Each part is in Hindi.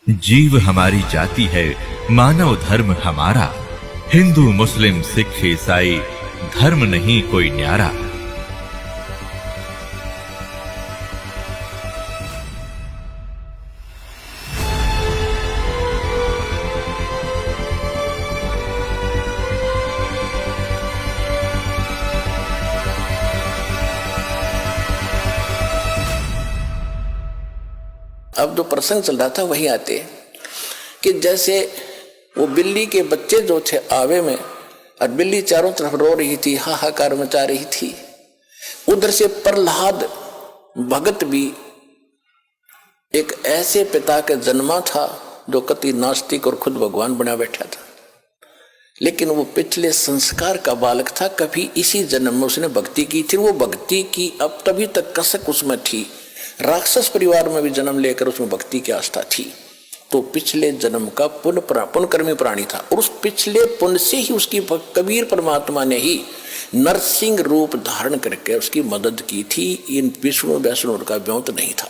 जीव हमारी जाति है, मानव धर्म हमारा। हिंदू मुस्लिम सिख ईसाई धर्म नहीं कोई न्यारा। अब जो प्रसंग चल रहा था वही आते कि जैसे वो बिल्ली के बच्चे जो थे आवे में, और बिल्ली चारों तरफ रो रही थी, हाहाकार मचा रही थी। उधर से प्रहलाद भगत भी एक ऐसे पिता के जन्मा था जो कति नास्तिक और खुद भगवान बना बैठा था, लेकिन वो पिछले संस्कार का बालक था। कभी इसी जन्म में उसने भक्ति की थी, वो भक्ति की अब तभी तक कसक उसमें थी। राक्षस परिवार में भी जन्म लेकर उसमें भक्ति की आस्था थी, तो पिछले जन्म का पुण्यकर्मी प्राणी था। और उस पिछले पुण्य से ही उसकी कबीर परमात्मा ने ही नरसिंह रूप धारण करके उसकी मदद की थी। इन विष्णु वैष्णु का व्योत नहीं था।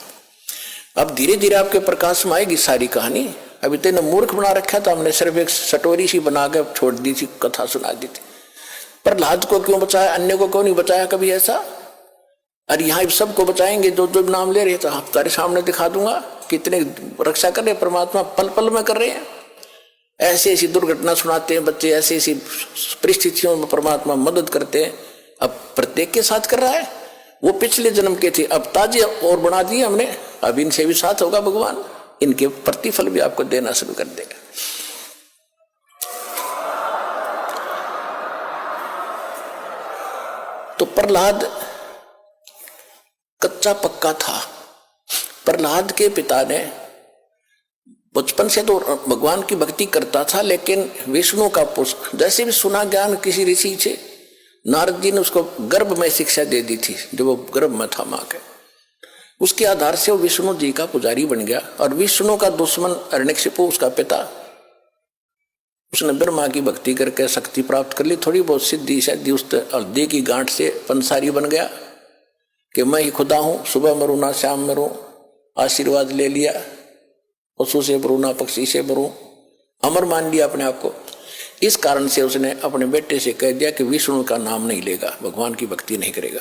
अब धीरे धीरे आपके प्रकाश में आएगी सारी कहानी। अभी तेने मूर्ख बना रखा था हमने, सिर्फ एक सटोरी सी बना के छोड़ दी थी, कथा सुना दी थी। प्रहलाद को क्यों बचाया, अन्य को क्यों नहीं बचाया कभी ऐसा? अरे यहाँ सबको बचाएंगे जो जो नाम ले रहे थे, आप तारे सामने दिखा दूंगा कितने रक्षा कर रहे परमात्मा, पल पल में कर रहे हैं। ऐसी ऐसी दुर्घटना सुनाते हैं बच्चे, ऐसी ऐसी परिस्थितियों में परमात्मा मदद करते हैं। अब प्रत्येक के साथ कर रहा है। वो पिछले जन्म के थे, अब ताजे और बना दिए हमने, अब इनसे भी साथ होगा भगवान, इनके प्रतिफल भी आपको देना शुरू कर देगा। तो प्रहलाद कच्चा पक्का था। प्रहलाद के पिता ने बचपन से तो भगवान की भक्ति करता था, लेकिन विष्णु का पुष्प जैसे भी सुना ज्ञान किसी ऋषि से, नारद जी ने उसको गर्भ में शिक्षा दे दी थी जब वो गर्भ में था मां के। उसके आधार से वो विष्णु जी का पुजारी बन गया। और विष्णु का दुश्मन हिरण्यकशिपु उसका पिता, उसने ब्रह्मा की भक्ति करके शक्ति प्राप्त कर ली, थोड़ी बहुत सिद्धि शायद उस हल्दी की गांठ से पंसारी बन गया कि मैं ही खुदा हूं, सुबह मरूं ना शाम मरूं, आशीर्वाद ले लिया, पशु से मरूं ना पक्षी से मरूं, अमर मान लिया अपने आप को। इस कारण से उसने अपने बेटे से कह दिया कि विष्णु का नाम नहीं लेगा, भगवान की भक्ति नहीं करेगा।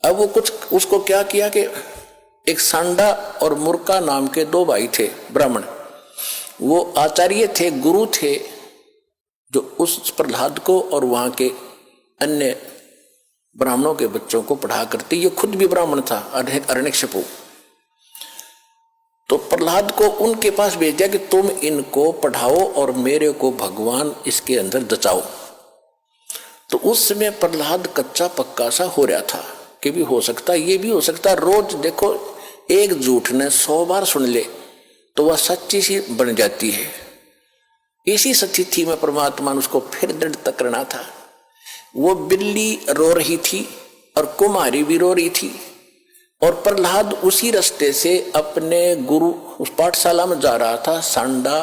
अब वो कुछ उसको क्या किया कि एक सांडा और मुर्का नाम के दो भाई थे ब्राह्मण, वो आचार्य थे, गुरु थे, जो उस प्रहलाद को और वहां के अन्य ब्राह्मणों के बच्चों को पढ़ा करते। ये खुद भी ब्राह्मण था हिरण्यकशिपु। तो प्रहलाद को उनके पास भेज दिया कि तुम इनको पढ़ाओ और मेरे को भगवान इसके अंदर जचाओ। तो उस समय प्रहलाद कच्चा पक्का सा हो रहा था कि भी हो सकता, ये भी हो सकता। रोज देखो एक झूठ ने 100 बार सुन ले तो वह सच्ची सी बन जाती है। इसी स्थिति में परमात्मा ने उसको फिर दृढ़ करना था। वो बिल्ली रो रही थी और कुमारी भी रो रही थी, और प्रहलाद उसी रास्ते से अपने गुरु उस पाठशाला में जा रहा था, सांडा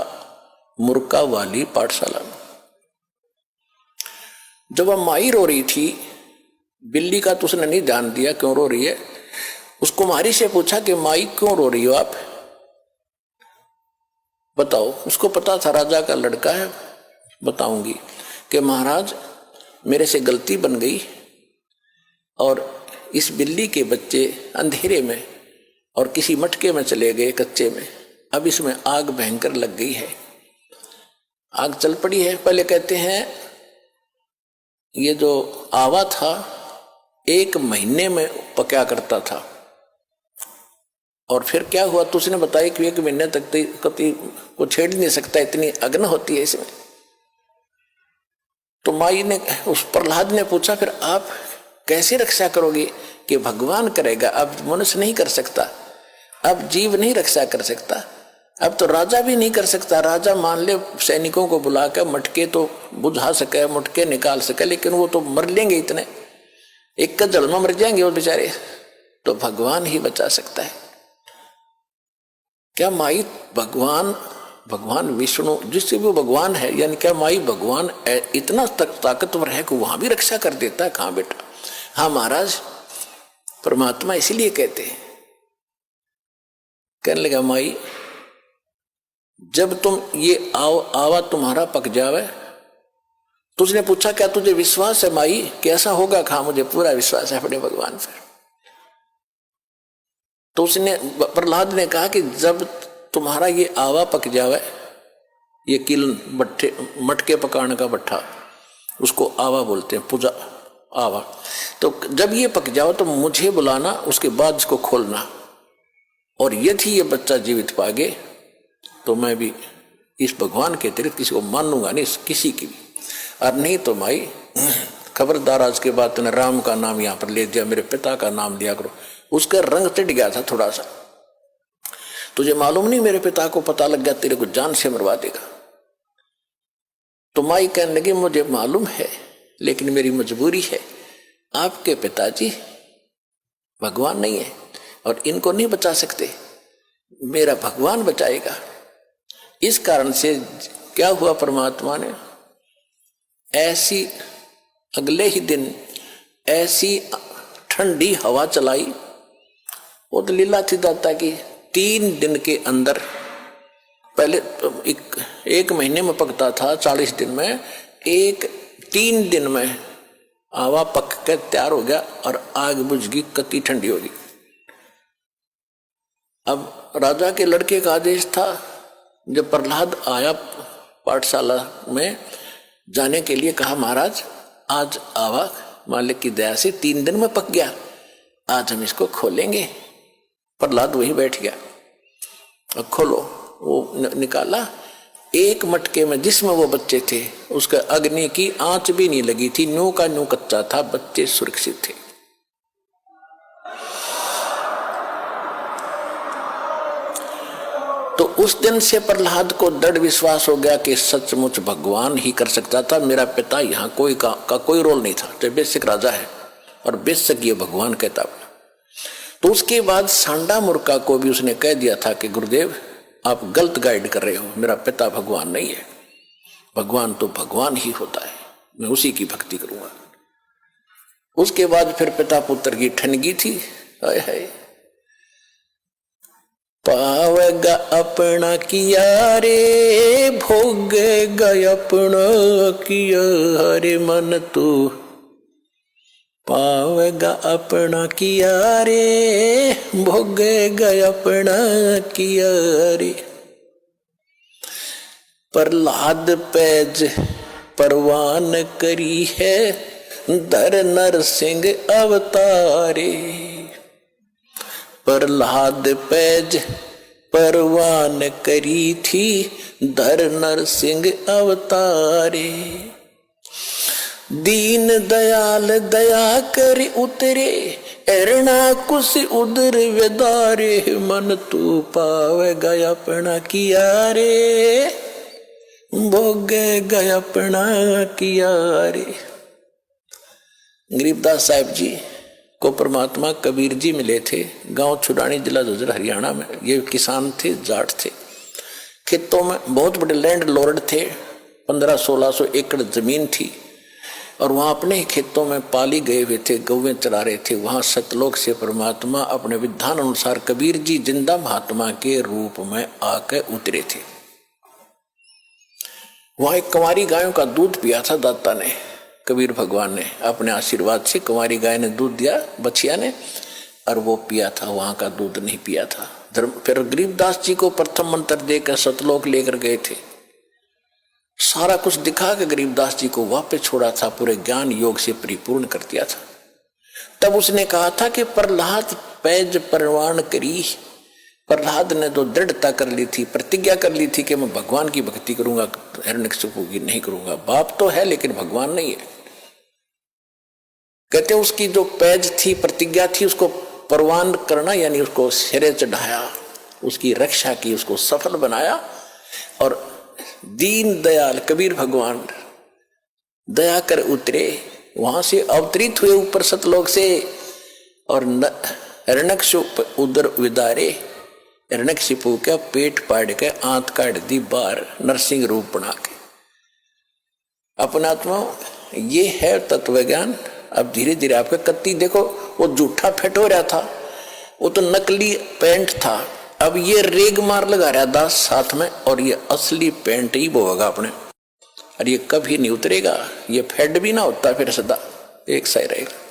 मुर्का वाली पाठशाला में। जब वह माई रो रही थी, बिल्ली का तो उसने नहीं ध्यान दिया क्यों रो रही है। उस कुमारी से पूछा कि माई क्यों रो रही हो आप, बताओ। उसको पता था राजा का लड़का है, बताऊंगी कि महाराज मेरे से गलती बन गई और इस बिल्ली के बच्चे अंधेरे में और किसी मटके में चले गए कच्चे में, अब इसमें आग भयंकर लग गई है, आग चल पड़ी है। पहले कहते हैं ये जो आवा था 1 महीने में पका करता था, और फिर क्या हुआ तो उसने बताया कि 1 महीने तक कभी को छेड़ नहीं सकता, इतनी अग्नि होती है इसमें। तो माई ने उस प्रहलाद ने पूछा फिर आप कैसे रक्षा करोगे कि भगवान करेगा, अब मनुष्य नहीं कर सकता, अब जीव नहीं रक्षा कर सकता, अब तो राजा भी नहीं कर सकता। राजा मान ले सैनिकों को बुला कर मटके तो बुझा सके, मटके निकाल सके, लेकिन वो तो मर लेंगे, इतने एक का जल में मर जाएंगे वो बेचारे, तो भगवान ही बचा सकता है। क्या माई भगवान विष्णु जिससे भी भगवान है, यानी क्या माई भगवान इतना तक ताकतवर है कि वहां भी रक्षा कर देता है? कहां बेटा। हाँ महाराज, परमात्मा इसीलिए कहते हैं कहने लगा माई जब तुम ये आवा तुम्हारा पक जावे, तो उसने पूछा क्या तुझे विश्वास है माई? कैसा होगा? कहा मुझे पूरा विश्वास है अपने भगवान पर। तो उसने प्रहलाद ने कहा कि जब तुम्हारा ये आवा पक जावे, ये किलन भट्टे मटके पकाने का भट्ठा, उसको आवा बोलते हैं, पूजा आवा, तो जब ये पक जाओ तो मुझे बुलाना, उसके बाद इसको खोलना, और यदि ये बच्चा जीवित पागे तो मैं भी इस भगवान के अतिरिक्त किसी को मानूंगा नहीं, किसी की भी, और नहीं तो माई खबरदार आज के बाद तूने राम का नाम यहाँ पर ले दिया, मेरे पिता का नाम लिया करो। उसका रंग चढ़ गया था थोड़ा सा, तुझे मालूम नहीं मेरे पिता को पता लग गया तेरे को जान से मरवा देगा। तो माई कहने लगी मुझे मालूम है, लेकिन मेरी मजबूरी है, आपके पिताजी भगवान नहीं है और इनको नहीं बचा सकते, मेरा भगवान बचाएगा। इस कारण से क्या हुआ, परमात्मा ने ऐसी अगले ही दिन ऐसी ठंडी हवा चलाई, वो तो लीला थी दाता की। 3 दिन के अंदर, पहले एक महीने में पकता था, 40 दिन में, 3 दिन में आवा पक के तैयार हो गया और आग बुझ गई, कति ठंडी होगी। अब राजा के लड़के का आदेश था, जब प्रहलाद आया पाठशाला में जाने के लिए, कहा महाराज आज आवा मालिक की दया से 3 दिन में पक गया, आज हम इसको खोलेंगे। प्रहलाद वहीं बैठ गया, अब खोलो। वो निकाला, एक मटके में जिसमें वो बच्चे थे उसका अग्नि की आंच भी नहीं लगी थी, न्यू का न्यू कच्चा था, बच्चे सुरक्षित थे। तो उस दिन से प्रहलाद को दृढ़ विश्वास हो गया कि सचमुच भगवान ही कर सकता था, मेरा पिता यहाँ कोई का कोई रोल नहीं था, तो बेसिक राजा है और बेशक ये भगवान कहता। तो उसके बाद सांडा मुर्का को भी उसने कह दिया था कि गुरुदेव आप गलत गाइड कर रहे हो, मेरा पिता भगवान नहीं है, भगवान तो भगवान ही होता है, मैं उसी की भक्ति करूंगा। उसके बाद फिर पिता पुत्र की ठनगी थी, हाय हाय, पावेगा अपना किया रे, भोगेगा अपना किया, हरे मन तू पावेगा अपना किया रे, भोगेगा अपना किया रे। प्रहलाद पैज परवान करी है, धर नर सिंह अवतारे। प्रहलाद पैज परवान करी थी, धर नर सिंह अवतारे। दीन दयाल दया कर उतरे, एरना कुछ उदर वेदारे, मन तू पावेगा अपना किया रे, भोगेगा अपना किया रे। गरीबदास साहिब जी को परमात्मा कबीर जी मिले थे, गांव छुड़ानी, जिला झज्जर, हरियाणा में। ये किसान थे, जाट थे, खेतों में बहुत बड़े लैंड लॉर्ड थे, 1500-1600 एकड़ जमीन थी, और वहां अपने ही खेतों में पाली गए हुए थे, गौवें चरा रहे थे। वहां सतलोक से परमात्मा अपने विधान अनुसार कबीर जी जिंदा महात्मा के रूप में आकर उतरे थे। वहां एक कंवारी गायों का दूध पिया था दाता ने, कबीर भगवान ने अपने आशीर्वाद से कंवारी गाय ने दूध दिया, बछिया ने, और वो पिया था, वहां का दूध नहीं पिया था। फिर गरीबदास जी को प्रथम मंत्र देकर सतलोक लेकर गए थे, सारा कुछ दिखा के गरीबदास जी को वापस छोड़ा था, पूरे ज्ञान योग से परिपूर्ण कर दिया था। तब उसने कहा था कि प्रहलाद पैज परवान करी। प्रहलाद ने तो दृढ़ता कर ली थी, प्रतिज्ञा कर ली थी कि मैं भगवान की भक्ति करूंगा, हिरण्यकशिपु की नहीं करूंगा। बाप तो है लेकिन भगवान नहीं है। कहते उसकी जो पैज थी, प्रतिज्ञा थी, उसको परवान करना, यानी उसको सिरे चढ़ाया, उसकी रक्षा की, उसको सफल बनाया। और दीन दयाल कबीर भगवान दया कर उतरे, वहां से अवतरित हुए ऊपर सतलोक से, और हिरण्यकशिपु उदर विदारे, हिरण्यकशिपु का पेट पाड़ के आंत काट दी बाहर, नरसिंह रूप बना के। अपना आत्मा ये है तत्व ज्ञान। अब धीरे धीरे आपका कत्ती देखो, वो जूठा फेट हो रहा था, वो तो नकली पैंट था, अब ये रेग मार लगा रहा दास साथ में, और ये असली पेंट ही बोएगा अपने, और ये कभी नहीं उतरेगा, ये फेड भी ना होता फिर सदा एक सा ही रहेगा।